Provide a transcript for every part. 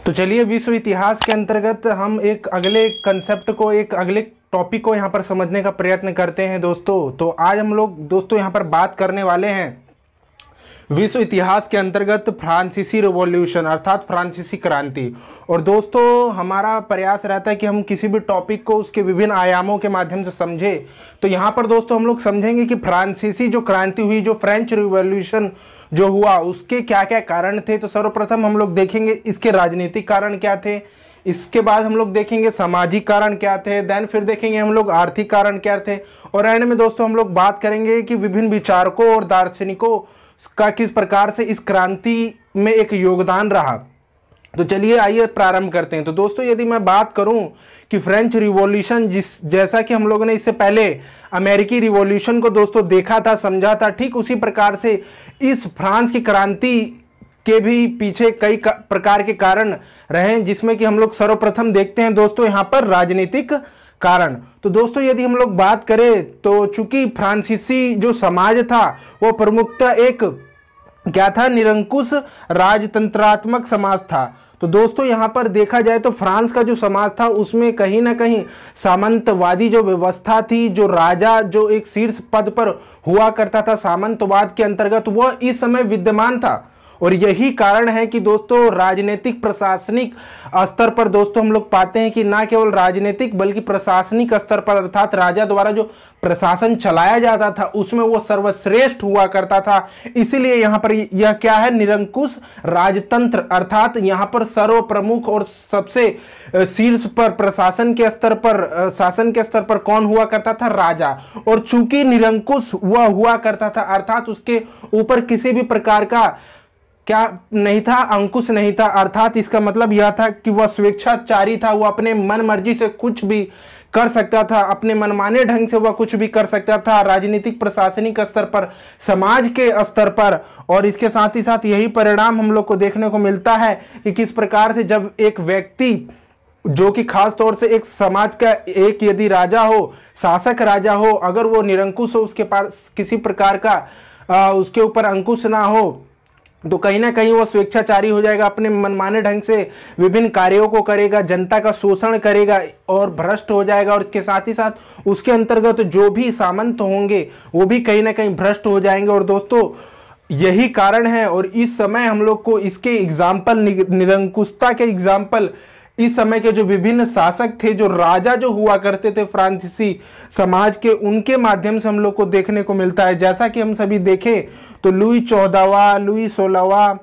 तो चलिए विश्व इतिहास के अंतर्गत हम एक अगले कंसेप्ट को, एक अगले टॉपिक को यहाँ पर समझने का प्रयत्न करते हैं दोस्तों। तो आज हम लोग दोस्तों यहाँ पर बात करने वाले हैं विश्व इतिहास के अंतर्गत फ्रांसीसी रिवॉल्यूशन अर्थात फ्रांसीसी क्रांति। और दोस्तों हमारा प्रयास रहता है कि हम किसी भी टॉपिक को उसके विभिन्न आयामों के माध्यम से समझें। तो यहाँ पर दोस्तों हम लोग समझेंगे कि फ्रांसीसी जो क्रांति हुई, जो फ्रेंच रिवॉल्यूशन जो हुआ, उसके क्या क्या कारण थे। तो सर्वप्रथम हम लोग देखेंगे इसके राजनीतिक कारण क्या थे, इसके बाद हम लोग देखेंगे सामाजिक कारण क्या थे, देन फिर देखेंगे हम लोग आर्थिक कारण क्या थे, और एंड में दोस्तों हम लोग बात करेंगे कि विभिन्न विचारकों और दार्शनिकों का किस प्रकार से इस क्रांति में एक योगदान रहा। तो चलिए आइए प्रारंभ करते हैं। तो दोस्तों यदि मैं बात करूं कि फ्रेंच रिवॉल्यूशन जैसा कि हम लोगों ने इससे पहले अमेरिकी रिवॉल्यूशन को दोस्तों देखा था, समझा था, ठीक उसी प्रकार से इस फ्रांस की क्रांति के भी पीछे कई प्रकार के कारण रहे, जिसमें कि हम लोग सर्वप्रथम देखते हैं दोस्तों यहाँ पर राजनीतिक कारण। तो दोस्तों यदि हम लोग बात करें तो चूंकि फ्रांसीसी जो समाज था वो प्रमुखतः एक क्या था, निरंकुश राजतंत्रात्मक समाज था। तो दोस्तों यहाँ पर देखा जाए तो फ्रांस का जो समाज था उसमें कहीं ना कहीं सामंतवादी जो व्यवस्था थी, जो राजा जो एक शीर्ष पद पर हुआ करता था सामंतवाद के अंतर्गत, वह इस समय विद्यमान था। और यही कारण है कि दोस्तों राजनीतिक प्रशासनिक स्तर पर दोस्तों हम लोग पाते हैं कि ना केवल राजनीतिक बल्कि प्रशासनिक स्तर पर अर्थात राजा द्वारा जो प्रशासन चलाया जाता था उसमें वो सर्वश्रेष्ठ हुआ करता था। इसीलिए यहाँ पर यह क्या है, निरंकुश राजतंत्र अर्थात यहाँ पर सर्व प्रमुख और सबसे शीर्ष पर प्रशासन के स्तर पर, शासन के स्तर पर कौन हुआ करता था, राजा। और चूंकि निरंकुश वह हुआ करता था अर्थात उसके ऊपर किसी भी प्रकार का क्या नहीं था, अंकुश नहीं था, अर्थात इसका मतलब यह था कि वह स्वेच्छाचारी था, वह अपने मन मर्जी से कुछ भी कर सकता था, अपने मनमाने ढंग से वह कुछ भी कर सकता था राजनीतिक प्रशासनिक स्तर पर, समाज के स्तर पर। और इसके साथ ही साथ यही परिणाम हम लोग को देखने को मिलता है कि किस प्रकार से जब एक व्यक्ति जो कि खास तौर से एक समाज का एक यदि राजा हो, शासक राजा हो, अगर वो निरंकुश हो, उसके पास किसी प्रकार का उसके ऊपर अंकुश ना हो, तो कहीं ना कहीं वो स्वेच्छाचारी हो जाएगा, अपने मनमाने ढंग से विभिन्न कार्यों को करेगा, जनता का शोषण करेगा और भ्रष्ट हो जाएगा। और इसके साथ ही साथ उसके अंतर्गत जो भी सामंत होंगे वो भी कहीं ना कहीं भ्रष्ट हो जाएंगे। और दोस्तों यही कारण है, और इस समय हम लोग को इसके एग्जाम्पल, निरंकुशता के एग्जाम्पल इस समय के जो विभिन्न शासक थे, जो राजा जो हुआ करते थे फ्रांसीसी समाज के, उनके माध्यम से हम लोग को देखने को मिलता है। जैसा कि हम सभी देखें तो लुई 14वां, लुई 16वां,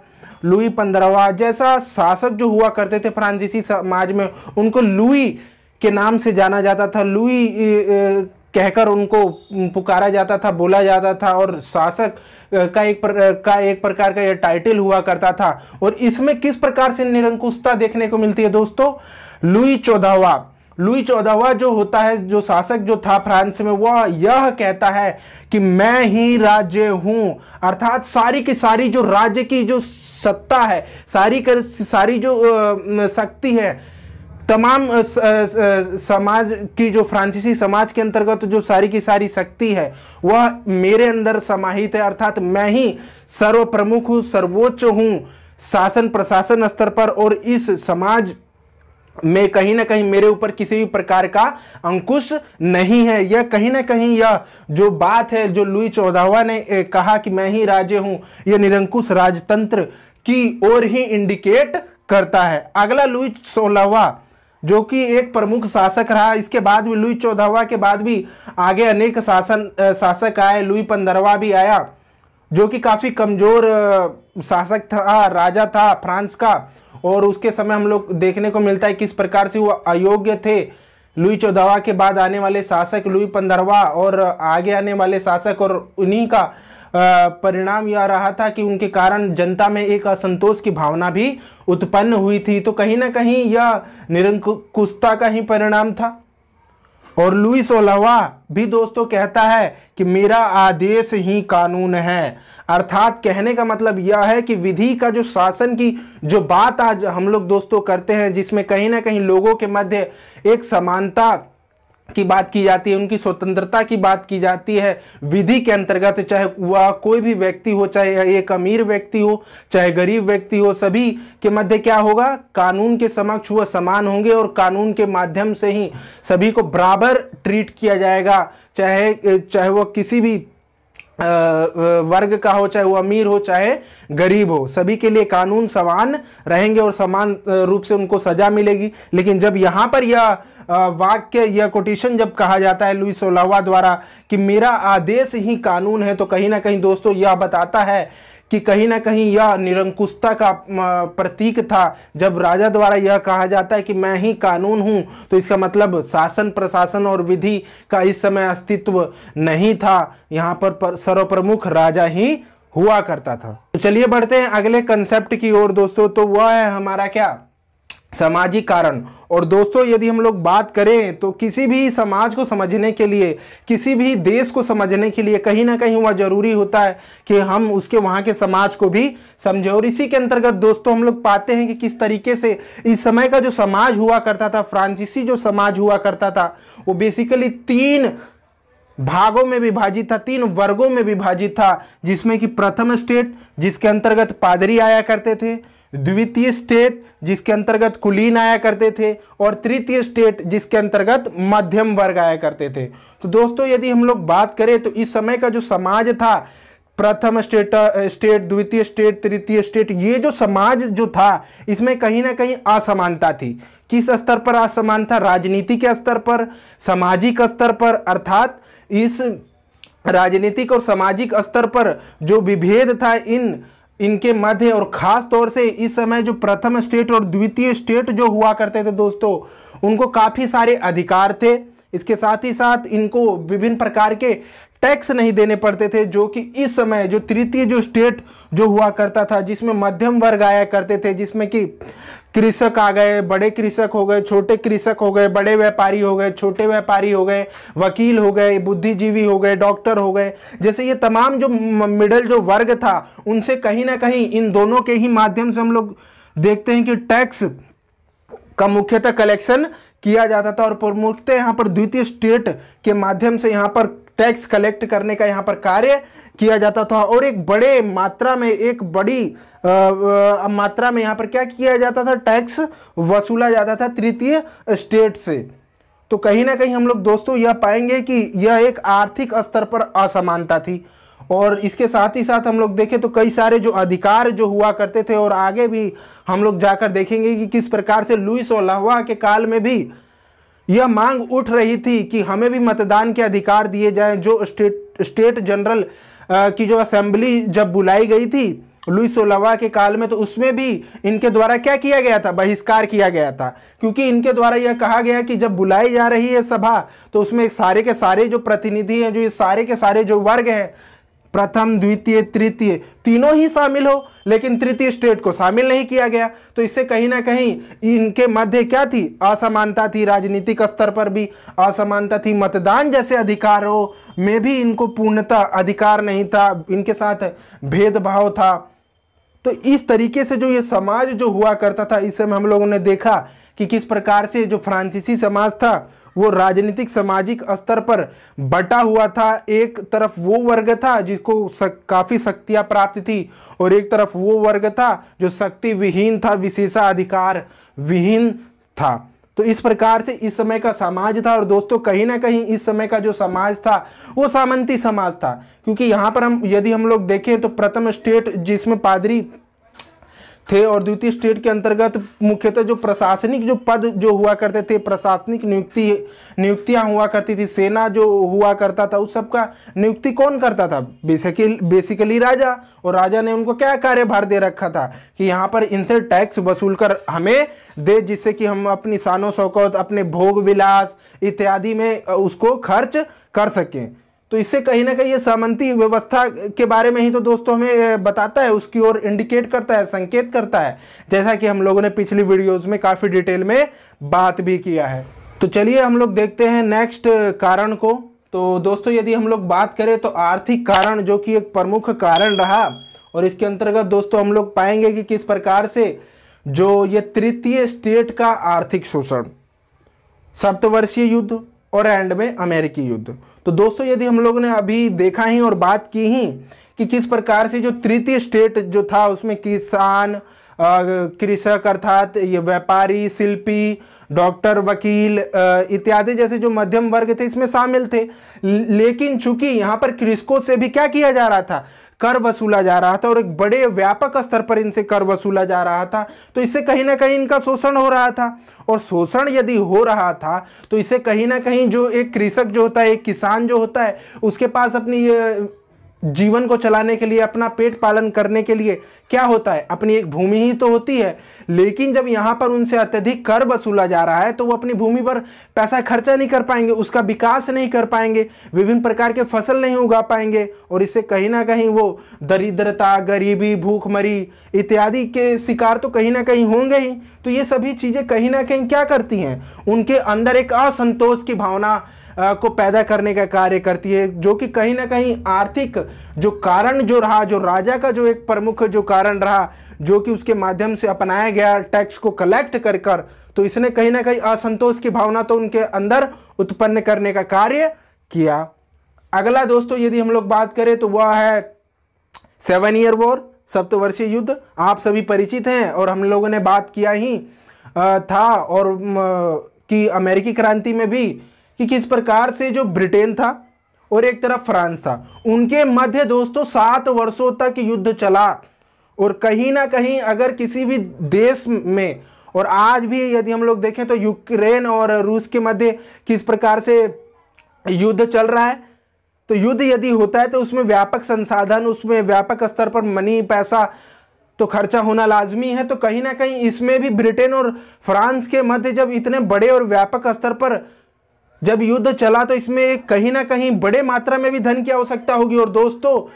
लुई 15वां जैसा शासक जो हुआ करते थे फ्रांसीसी समाज में, उनको लुई के नाम से जाना जाता था, लुई कहकर उनको पुकारा जाता था, बोला जाता था, और शासक का एक प्रकार का यह टाइटल हुआ करता था। और इसमें किस प्रकार से निरंकुशता देखने को मिलती है दोस्तों, लुई 14वां जो होता है, जो शासक जो था फ्रांस में, वह यह कहता है कि मैं ही राज्य हूं, अर्थात सारी की सारी जो राज्य की जो सत्ता है, सारी जो शक्ति है, तमाम समाज की जो फ्रांसीसी समाज के अंतर्गत जो सारी की सारी शक्ति है वह मेरे अंदर समाहित है, अर्थात मैं ही सर्व प्रमुख हूं, सर्वोच्च हूं शासन प्रशासन स्तर पर, और इस समाज में कहीं ना कहीं मेरे ऊपर किसी भी प्रकार का अंकुश नहीं है। यह कहीं ना कहीं यह जो बात है जो लुई 14वां ने कहा कि मैं ही राज्य हूं, यह निरंकुश राजतंत्र की ओर ही इंडिकेट करता है। अगला लुई 16वां जो कि एक प्रमुख शासक रहा, इसके बाद भी लुई 14वां के बाद भी आगे अनेक शासक आए, लुई 15वां भी आया जो कि काफी कमजोर शासक था, राजा था फ्रांस का। और उसके समय हम लोग देखने को मिलता है किस प्रकार से वो अयोग्य थे। लुई 14वां के बाद आने वाले शासक लुई 15वां और आगे आने वाले शासक, और उन्हीं का परिणाम यह रहा था कि उनके कारण जनता में एक असंतोष की भावना भी उत्पन्न हुई थी। तो कहीं ना कहीं यह निरंकुशता का ही परिणाम था। और लुई 16वां भी दोस्तों कहता है कि मेरा आदेश ही कानून है, अर्थात कहने का मतलब यह है कि विधि का जो शासन की जो बात आज हम लोग दोस्तों करते हैं, जिसमें कहीं ना कहीं लोगों के मध्य एक समानता की बात की जाती है, उनकी स्वतंत्रता की बात की जाती है विधि के अंतर्गत, चाहे वह कोई भी व्यक्ति हो, चाहे एक अमीर व्यक्ति हो, चाहे गरीब व्यक्ति हो, सभी के मध्य क्या होगा, कानून के समक्ष वह समान होंगे और कानून के माध्यम से ही सभी को बराबर ट्रीट किया जाएगा, चाहे वह किसी भी वर्ग का हो, चाहे वो अमीर हो चाहे गरीब हो, सभी के लिए कानून समान रहेंगे और समान रूप से उनको सजा मिलेगी। लेकिन जब यहाँ पर यह वाक्य, यह कोटेशन जब कहा जाता है लुई 16वां द्वारा कि मेरा आदेश ही कानून है, तो कहीं ना कहीं दोस्तों यह बताता है कि कहीं ना कहीं यह निरंकुशता का प्रतीक था। जब राजा द्वारा यह कहा जाता है कि मैं ही कानून हूं, तो इसका मतलब शासन, प्रशासन और विधि का इस समय अस्तित्व नहीं था, यहाँ पर सर्वप्रमुख राजा ही हुआ करता था। तो चलिए बढ़ते हैं अगले कंसेप्ट की ओर दोस्तों, तो वह है हमारा क्या, सामाजिक कारण। और दोस्तों यदि हम लोग बात करें तो किसी भी समाज को समझने के लिए, किसी भी देश को समझने के लिए कहीं ना कहीं वह जरूरी होता है कि हम उसके वहाँ के समाज को भी समझें। और इसी के अंतर्गत दोस्तों हम लोग पाते हैं कि किस तरीके से इस समय का जो समाज हुआ करता था, फ्रांसीसी जो समाज हुआ करता था, वो बेसिकली 3 भागों में विभाजित था, 3 वर्गों में विभाजित था, जिसमें कि प्रथम स्टेट जिसके अंतर्गत पादरी आया करते थे, द्वितीय स्टेट जिसके अंतर्गत कुलीन आया करते थे, और तृतीय स्टेट जिसके अंतर्गत मध्यम वर्ग आया करते थे। तो दोस्तों यदि हम लोग बात करें तो इस समय का जो समाज था, प्रथम स्टेट, द्वितीय स्टेट, तृतीय स्टेट, ये जो समाज जो था इसमें कहीं ना कहीं असमानता थी। किस स्तर पर असमानता, राजनीति के स्तर पर, सामाजिक स्तर पर, अर्थात इस राजनीतिक और सामाजिक स्तर पर जो विभेद था इनके मध्य, और खास तौर से इस समय जो प्रथम स्टेट और द्वितीय स्टेट जो हुआ करते थे दोस्तों, उनको काफी सारे अधिकार थे। इसके साथ ही साथ इनको विभिन्न प्रकार के टैक्स नहीं देने पड़ते थे, जो कि इस समय जो तृतीय जो स्टेट जो हुआ करता था, जिसमें मध्यम वर्ग आया करते थे, जिसमें कि कृषक आ गए, बड़े कृषक हो गए, छोटे कृषक हो गए, बड़े व्यापारी हो गए, छोटे व्यापारी हो गए, वकील हो गए, बुद्धिजीवी हो गए, डॉक्टर हो गए, जैसे ये तमाम जो मिडिल जो वर्ग था, उनसे कहीं ना कहीं इन दोनों के ही माध्यम से हम लोग देखते हैं कि टैक्स का मुख्यतः कलेक्शन किया जाता था। और प्रमुखतः यहाँ पर द्वितीय स्टेट के माध्यम से यहाँ पर टैक्स कलेक्ट करने का यहाँ पर कार्य किया जाता था, और एक बड़े मात्रा में, एक बड़ी मात्रा में यहाँ पर क्या किया जाता था, टैक्स वसूला जाता था तृतीय स्टेट से। तो कहीं ना कहीं हम लोग दोस्तों यह पाएंगे कि यह एक आर्थिक स्तर पर असमानता थी। और इसके साथ ही साथ हम लोग देखें तो कई सारे जो अधिकार जो हुआ करते थे, और आगे भी हम लोग जाकर देखेंगे कि किस प्रकार से लुई 16वां के काल में भी यह मांग उठ रही थी कि हमें भी मतदान के अधिकार दिए जाएं। जो स्टेट जनरल की जो असेंबली जब बुलाई गई थी लुई 16वां के काल में, तो उसमें भी इनके द्वारा क्या किया गया था, बहिष्कार किया गया था, क्योंकि इनके द्वारा यह कहा गया कि जब बुलाई जा रही है सभा, तो उसमें सारे के सारे जो प्रतिनिधि हैं, जो ये सारे के सारे जो वर्ग हैं, प्रथम, द्वितीय, तृतीय, तीनों ही शामिल हो, लेकिन तृतीय स्टेट को शामिल नहीं किया गया। तो इससे कहीं ना कहीं इनके मध्य क्या थी, असमानता थी, राजनीतिक स्तर पर भी असमानता थी, मतदान जैसे अधिकारों में भी इनको पूर्णतः अधिकार नहीं था, इनके साथ भेदभाव था। तो इस तरीके से जो ये समाज जो हुआ करता था, इस समय हम लोगों ने देखा कि किस प्रकार से जो फ्रांसीसी समाज था वो राजनीतिक सामाजिक स्तर पर बटा हुआ था। एक तरफ वो वर्ग था जिसको काफी शक्तियां प्राप्त थी, और एक तरफ वो वर्ग था जो शक्ति विहीन था, विशेषाधिकार विहीन था। तो इस प्रकार से इस समय का समाज था। और दोस्तों कहीं ना कहीं इस समय का जो समाज था वो सामंती समाज था, क्योंकि यहाँ पर यदि हम लोग देखें तो प्रथम स्टेट जिसमें पादरी थे, और द्वितीय स्टेट के अंतर्गत मुख्यतः जो प्रशासनिक जो पद जो हुआ करते थे, प्रशासनिक नियुक्तियां हुआ करती थी, सेना जो हुआ करता था, उस सब का नियुक्ति कौन करता था, बेसिकली राजा। और राजा ने उनको क्या कार्यभार दे रखा था कि यहाँ पर इनसे टैक्स वसूल कर हमें दे, जिससे कि हम अपनी शानो शौकत, अपने भोग विलास इत्यादि में उसको खर्च कर सकें। तो इससे कहीं ना कहीं ये सामंती व्यवस्था के बारे में ही तो दोस्तों हमें बताता है, उसकी ओर इंडिकेट करता है, संकेत करता है, जैसा कि हम लोगों ने पिछली वीडियोस में काफ़ी डिटेल में बात भी किया है। तो चलिए हम लोग देखते हैं नेक्स्ट कारण को। तो दोस्तों यदि हम लोग बात करें तो आर्थिक कारण जो कि एक प्रमुख कारण रहा, और इसके अंतर्गत दोस्तों हम लोग पाएंगे कि किस प्रकार से जो ये तृतीय स्टेट का आर्थिक शोषण, सप्तवर्षीय युद्ध, और एंड में अमेरिकी युद्ध। तो दोस्तों यदि हम लोगों ने अभी देखा ही और बात की ही कि किस प्रकार से जो तृतीय स्टेट जो था उसमें किसान, कृषक अर्थात ये व्यापारी, शिल्पी, डॉक्टर, वकील इत्यादि जैसे जो मध्यम वर्ग थे इसमें शामिल थे। लेकिन चूंकि यहाँ पर कृषकों से भी क्या किया जा रहा था, कर वसूला जा रहा था और एक बड़े व्यापक स्तर पर इनसे कर वसूला जा रहा था, तो इससे कहीं ना कहीं इनका शोषण हो रहा था। और शोषण यदि हो रहा था तो इससे कहीं ना कहीं जो एक कृषक जो होता है, एक किसान जो होता है, उसके पास अपनी जीवन को चलाने के लिए, अपना पेट पालन करने के लिए क्या होता है, अपनी एक भूमि ही तो होती है। लेकिन जब यहाँ पर उनसे अत्यधिक कर वसूला जा रहा है तो वो अपनी भूमि पर पैसा खर्चा नहीं कर पाएंगे, उसका विकास नहीं कर पाएंगे, विभिन्न प्रकार के फसल नहीं उगा पाएंगे और इससे कहीं ना कहीं वो दरिद्रता, गरीबी, भूखमरी इत्यादि के शिकार तो कहीं ना कहीं होंगे ही। तो ये सभी चीज़ें कहीं ना कहीं क्या करती हैं, उनके अंदर एक असंतोष की भावना को पैदा करने का कार्य करती है, जो कि कहीं ना कहीं आर्थिक जो कारण जो रहा, जो राजा का जो एक प्रमुख जो कारण रहा, जो कि उसके माध्यम से अपनाया गया टैक्स को कलेक्ट कर कर, तो इसने कहीं ना कहीं असंतोष की भावना तो उनके अंदर उत्पन्न करने का कार्य किया। अगला दोस्तों यदि हम लोग बात करें तो वह है 7 ईयर वॉर, सप्तवर्षीय युद्ध। आप सभी परिचित हैं और हम लोगों ने बात किया ही था और कि अमेरिकी क्रांति में भी कि किस प्रकार से जो ब्रिटेन था और एक तरफ फ्रांस था, उनके मध्य दोस्तों 7 वर्षों तक युद्ध चला। और कहीं ना कहीं अगर किसी भी देश में, और आज भी यदि हम लोग देखें तो यूक्रेन और रूस के मध्य किस प्रकार से युद्ध चल रहा है, तो युद्ध यदि होता है तो उसमें व्यापक संसाधन, उसमें व्यापक स्तर पर मनी, पैसा तो खर्चा होना लाजमी है। तो कहीं ना कहीं इसमें भी ब्रिटेन और फ्रांस के मध्य जब इतने बड़े और व्यापक स्तर पर जब युद्ध चला तो इसमें कहीं ना कहीं बड़े मात्रा में भी धन की आवश्यकता होगी। और दोस्तों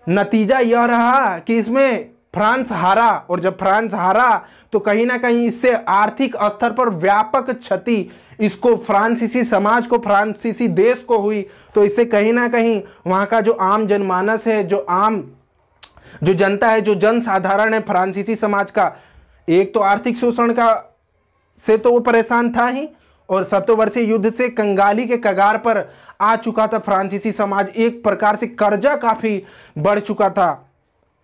नतीजा यह रहा कि इसमें फ्रांस हारा, और जब फ्रांस हारा तो कहीं ना कहीं इससे आर्थिक स्तर पर व्यापक क्षति इसको, फ्रांसीसी समाज को, फ्रांसीसी देश को हुई। तो इससे कहीं ना कहीं वहाँ का जो आम जनमानस है, जो जनता है, जो जनसाधारण है फ्रांसीसी समाज का, एक तो आर्थिक शोषण का से तो वो परेशान था ही, और सप्तवर्षीय युद्ध से कंगाली के कगार पर आ चुका था फ्रांसीसी समाज, एक प्रकार से कर्जा काफी बढ़ चुका था।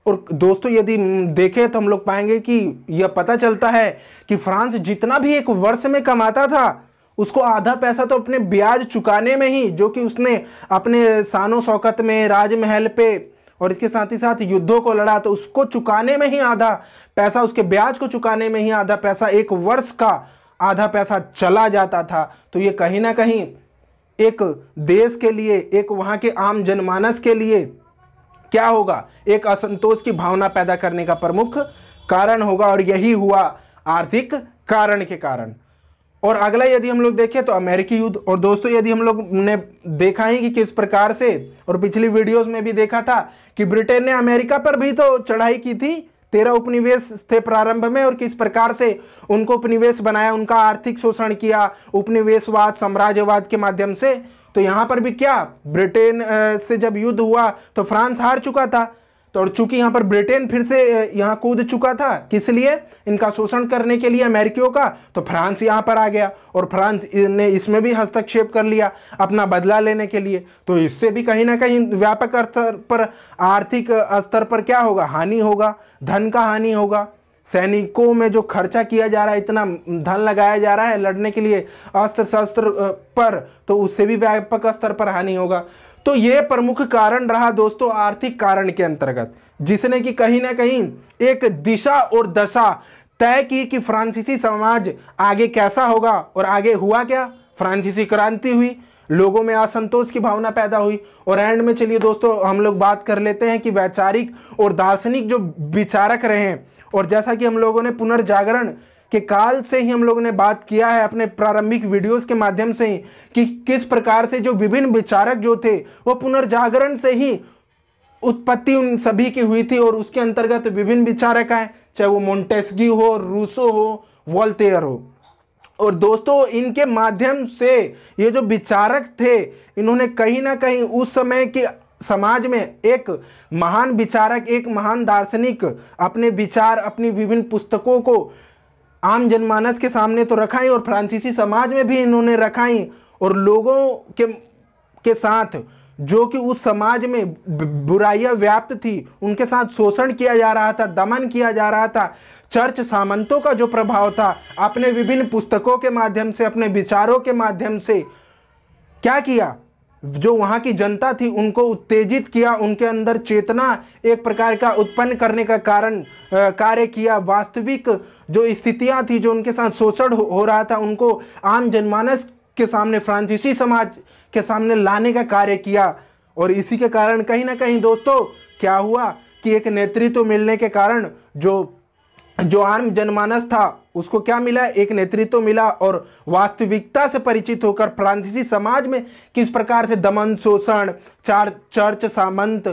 और दोस्तों यदि देखें तो हम लोग पाएंगे कि यह पता चलता है कि फ्रांस जितना भी एक वर्ष में कमाता था उसको आधा पैसा तो अपने ब्याज चुकाने में ही, जो कि उसने अपने शानो शौकत में, राजमहल पे और इसके साथ ही साथ युद्धों को लड़ा, तो उसको चुकाने में ही आधा पैसा, उसके ब्याज को चुकाने में ही आधा पैसा, एक वर्ष का आधा पैसा चला जाता था। तो ये कहीं ना कहीं एक देश के लिए, एक वहाँ के आम जनमानस के लिए क्या होगा, एक असंतोष की भावना पैदा करने का प्रमुख कारण होगा। और यही हुआ आर्थिक कारण के कारण। और अगला यदि हम लोग देखें तो अमेरिकी युद्ध। और दोस्तों यदि हम लोग ने देखा ही कि किस प्रकार से, और पिछली वीडियोस में भी देखा था कि ब्रिटेन ने अमेरिका पर भी तो चढ़ाई की थी, 13 उपनिवेश थे प्रारंभ में, और किस प्रकार से उनको उपनिवेश बनाया, उनका आर्थिक शोषण किया उपनिवेशवाद, साम्राज्यवाद के माध्यम से। तो यहाँ पर भी क्या, ब्रिटेन से जब युद्ध हुआ तो फ्रांस हार चुका था, तो और चूंकि यहाँ पर ब्रिटेन फिर से यहाँ कूद चुका था, किस लिए, इनका शोषण करने के लिए अमेरिकियों का, तो फ्रांस यहाँ पर आ गया और फ्रांस ने इसमें भी हस्तक्षेप कर लिया अपना बदला लेने के लिए। तो इससे भी कहीं ना कहीं व्यापक स्तर पर, आर्थिक स्तर पर क्या होगा, हानि होगा, धन का हानि होगा। सैनिकों में जो खर्चा किया जा रहा है, इतना धन लगाया जा रहा है लड़ने के लिए अस्त्र शस्त्र पर, तो उससे भी व्यापक स्तर पर हानि होगा। तो ये प्रमुख कारण रहा दोस्तों आर्थिक कारण के अंतर्गत, जिसने कि कहीं ना कहीं एक दिशा और दशा तय की कि फ्रांसीसी समाज आगे कैसा होगा। और आगे हुआ क्या, फ्रांसीसी क्रांति हुई, लोगों में असंतोष की भावना पैदा हुई। और एंड में चलिए दोस्तों हम लोग बात कर लेते हैं कि वैचारिक और दार्शनिक जो विचारक रहे हैं, और जैसा कि हम लोगों ने पुनर्जागरण के काल से ही हम लोगों ने बात किया है अपने प्रारंभिक वीडियोस के माध्यम से ही, कि किस प्रकार से जो विभिन्न विचारक जो थे वो पुनर्जागरण से ही उत्पत्ति उन सभी की हुई थी। और उसके अंतर्गत विभिन्न विचारक आए, चाहे वो मोंटेस्क्यू हो, रूसो हो, वोल्टेयर हो। और दोस्तों इनके माध्यम से ये जो विचारक थे, इन्होंने कहीं ना कहीं उस समय के समाज में एक महान विचारक, एक महान दार्शनिक अपने विचार, अपनी विभिन्न पुस्तकों को आम जनमानस के सामने तो रखाई, और फ्रांसीसी समाज में भी इन्होंने रखाई। और लोगों के साथ जो कि उस समाज में बुराइयां व्याप्त थी, उनके साथ शोषण किया जा रहा था, दमन किया जा रहा था। चर्च सामंतों का जो प्रभाव था, अपने विभिन्न पुस्तकों के माध्यम से, अपने विचारों के माध्यम से क्या किया, जो वहां की जनता थी उनको उत्तेजित किया, उनके अंदर चेतना एक प्रकार का उत्पन्न करने का कार्य किया। वास्तविक जो स्थितियां थी, जो उनके साथ शोषण हो रहा था, उनको आम जनमानस के सामने, फ्रांसीसी समाज के सामने लाने का कार्य किया। और इसी के कारण कहीं ना कहीं दोस्तों क्या हुआ कि एक नेतृत्व मिलने के कारण जो आम जनमानस था उसको क्या मिला, एक नेतृत्व मिला। और वास्तविकता से परिचित होकर फ्रांसीसी समाज में किस प्रकार से दमन, शोषण, चर्च सामंत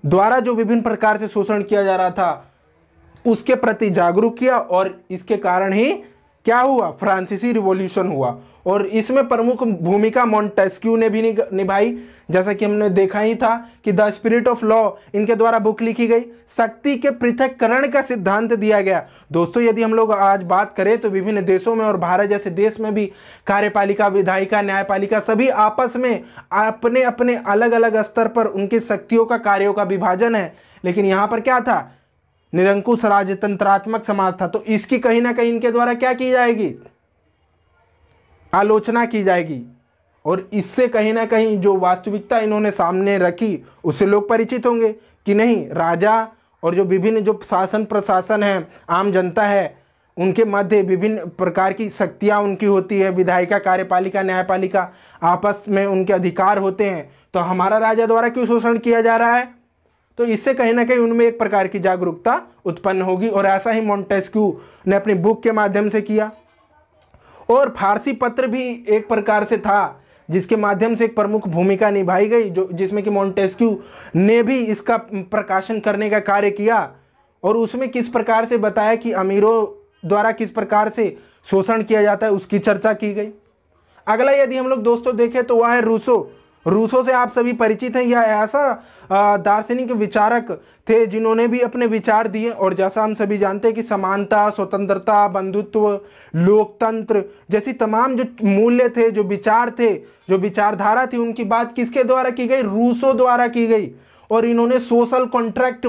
द्वारा जो विभिन्न प्रकार से शोषण किया जा रहा था, उसके प्रति जागरूक किया। और इसके कारण ही क्या हुआ, फ्रांसीसी रिवॉल्यूशन हुआ। और इसमें प्रमुख भूमिका मोंटेस्क्यू ने भी निभाई, जैसा कि हमने देखा ही था कि द स्पिरिट ऑफ लॉ इनके द्वारा बुक लिखी गई। शक्ति के पृथक्करण का सिद्धांत दिया गया। दोस्तों यदि हम लोग आज बात करें तो विभिन्न देशों में और भारत जैसे देश में भी कार्यपालिका, विधायिका, न्यायपालिका सभी आपस में अपने अपने अलग अलग स्तर पर उनकी शक्तियों का, कार्यों का विभाजन है। लेकिन यहाँ पर क्या था, निरंकुश राजतंत्रात्मक समाज था। तो इसकी कहीं ना कहीं इनके द्वारा क्या की जाएगी, आलोचना की जाएगी। और इससे कहीं ना कहीं जो वास्तविकता इन्होंने सामने रखी उससे लोग परिचित होंगे कि नहीं, राजा और जो विभिन्न जो शासन प्रशासन है, आम जनता है, उनके मध्य विभिन्न प्रकार की शक्तियां उनकी होती है। विधायिका, कार्यपालिका, न्यायपालिका, आपस में उनके अधिकार होते हैं। तो हमारा राजा द्वारा क्यों शोषण किया जा रहा है, तो इससे कहीं ना कहीं उनमें एक प्रकार की जागरूकता उत्पन्न होगी। और ऐसा ही मोंटेस्क्यू ने अपनी बुक के माध्यम से किया। और फारसी पत्र भी एक प्रकार से था जिसके माध्यम से एक प्रमुख भूमिका निभाई गई, जो जिसमें कि मोंटेस्क्यू ने भी इसका प्रकाशन करने का कार्य किया। और उसमें किस प्रकार से बताया कि अमीरों द्वारा किस प्रकार से शोषण किया जाता है, उसकी चर्चा की गई। अगला यदि हम लोग दोस्तों देखें तो वह है रूसो। रूसो से आप सभी परिचित हैं। यह ऐसा दार्शनिक विचारक थे जिन्होंने भी अपने विचार दिए। और जैसा हम सभी जानते हैं कि समानता, स्वतंत्रता, बंधुत्व, लोकतंत्र जैसी तमाम जो मूल्य थे, जो विचार थे, जो विचारधारा थी, उनकी बात किसके द्वारा की गई, रूसो द्वारा की गई। और इन्होंने सोशल कॉन्ट्रैक्ट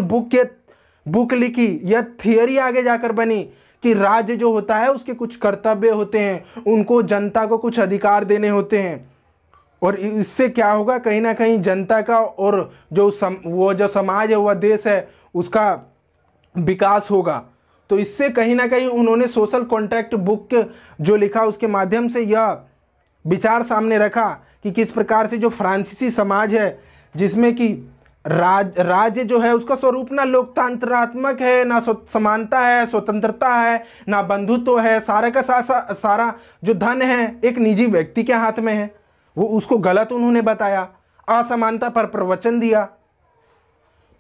बुक लिखी। यह थियरी आगे जाकर बनी कि राज्य जो होता है उसके कुछ कर्तव्य होते हैं, उनको जनता को कुछ अधिकार देने होते हैं। और इससे क्या होगा, कहीं ना कहीं जनता का और वो जो समाज है, वह देश है, उसका विकास होगा। तो इससे कहीं ना कहीं उन्होंने सोशल कॉन्ट्रैक्ट बुक जो लिखा उसके माध्यम से यह विचार सामने रखा कि किस प्रकार से जो फ्रांसीसी समाज है, जिसमें कि राज्य जो है उसका स्वरूप ना लोकतंत्रात्मक है, ना समानता है, स्वतंत्रता है, ना बंधुत्व है, सारा का सारा जो धन है एक निजी व्यक्ति के हाथ में है। वो उसको गलत उन्होंने बताया, असमानता पर प्रवचन दिया।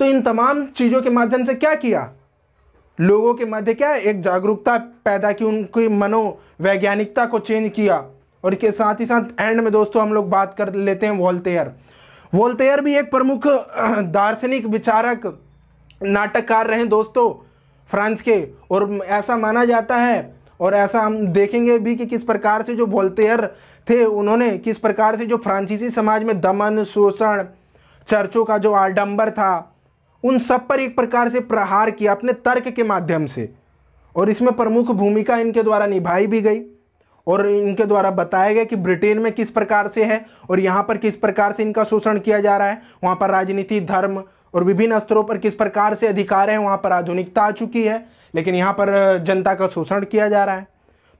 तो इन तमाम चीज़ों के माध्यम से क्या किया, लोगों के मध्य क्या एक जागरूकता पैदा की, उनकी मनोवैज्ञानिकता को चेंज किया। और इसके साथ ही साथ एंड में दोस्तों हम लोग बात कर लेते हैं वोल्टेयर भी एक प्रमुख दार्शनिक विचारक, नाटककार रहे दोस्तों फ्रांस के। और ऐसा माना जाता है और ऐसा हम देखेंगे भी कि किस प्रकार से जो वोल्टेयर थे, उन्होंने किस प्रकार से जो फ्रांसीसी समाज में दमन, शोषण, चर्चों का जो आडंबर था, उन सब पर एक प्रकार से प्रहार किया अपने तर्क के माध्यम से। और इसमें प्रमुख भूमिका इनके द्वारा निभाई भी गई। और इनके द्वारा बताया गया कि ब्रिटेन में किस प्रकार से है और यहाँ पर किस प्रकार से इनका शोषण किया जा रहा है। वहाँ पर राजनीति, धर्म और विभिन्न स्तरों पर किस प्रकार से अधिकार है। वहाँ पर आधुनिकता आ चुकी है, लेकिन यहाँ पर जनता का शोषण किया जा रहा है।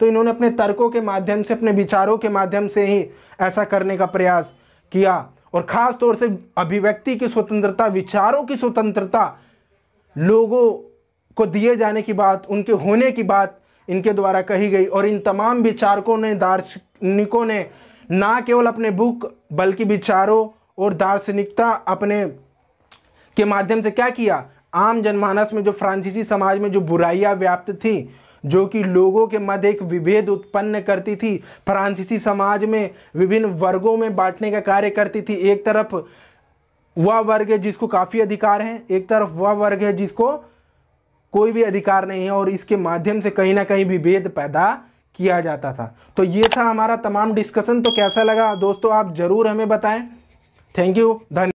तो इन्होंने अपने तर्कों के माध्यम से, अपने विचारों के माध्यम से ही ऐसा करने का प्रयास किया। और ख़ास तौर से अभिव्यक्ति की स्वतंत्रता, विचारों की स्वतंत्रता, लोगों को दिए जाने की बात, उनके होने की बात इनके द्वारा कही गई। और इन तमाम विचारकों ने, दार्शनिकों ने ना केवल अपने बुक बल्कि विचारों और दार्शनिकता अपने के माध्यम से क्या किया, आम जनमानस में जो फ्रांसीसी समाज में जो बुराइयां व्याप्त थी, जो कि लोगों के मध्य एक विभेद उत्पन्न करती थी, फ्रांसीसी समाज में विभिन्न वर्गों में बांटने का कार्य करती थी। एक तरफ वह वर्ग है जिसको काफ़ी अधिकार हैं, एक तरफ वह वर्ग है जिसको कोई भी अधिकार नहीं है। और इसके माध्यम से कहीं ना कहीं विभेद पैदा किया जाता था। तो ये था हमारा तमाम डिस्कशन। तो कैसा लगा दोस्तों आप ज़रूर हमें बताएं। थैंक यू, धन्यवाद।